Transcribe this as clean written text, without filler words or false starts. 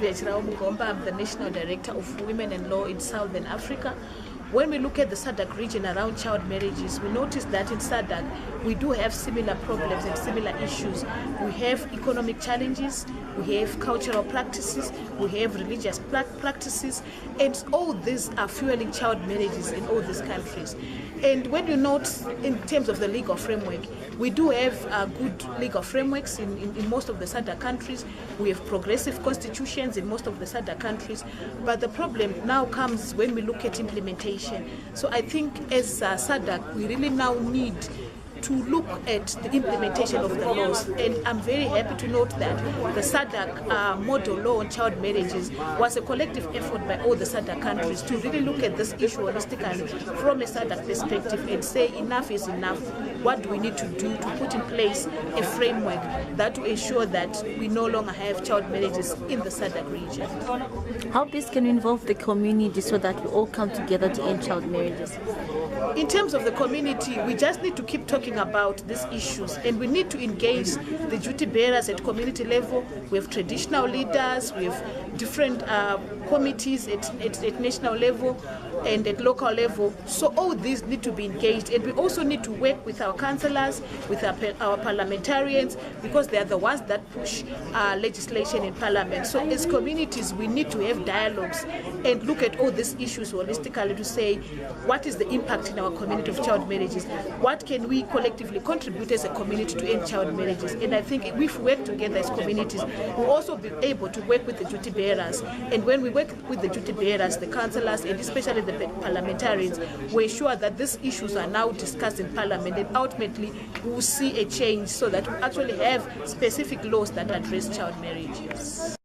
Silyvia Chirawu-Mungomba. I'm the National Director of Women and Law in Southern Africa. When we look at the SADC region around child marriages, we notice that in SADC we do have similar problems and similar issues. We have economic challenges, we have cultural practices, we have religious practices, and all these are fueling child marriages in all these countries. And when you note in terms of the legal framework, we do have good legal frameworks in most of the SADC countries. We have progressive constitutions in most of the SADC countries, but the problem now comes when we look at implementation. So I think as SADC, we really now need to look at the implementation of the laws, and I'm very happy to note that the SADC model law on child marriages was a collective effort by all the SADC countries to really look at this issue holistically from a SADC perspective and say enough is enough. What do we need to do to put in place a framework that will ensure that we no longer have child marriages in the SADC region? How this can involve the community so that we all come together to end child marriages? In terms of the community, we just need to keep talking about these issues, and we need to engage the duty bearers at community level. We have traditional leaders, we have different committees at national level and at local level. So all these need to be engaged, and we also need to work with our councillors, with our parliamentarians, because they are the ones that push legislation in parliament. So as communities, we need to have dialogues and look at all these issues holistically to say, what is the impact in our community of child marriages? What can we collectively contribute as a community to end child marriages? And I think if we work together as communities, we'll also be able to work with the duty bearers. And when we work with the duty bearers, the councillors, and especially the parliamentarians, we ensure that these issues are now discussed in parliament, and ultimately we will see a change so that we actually have specific laws that address child marriages.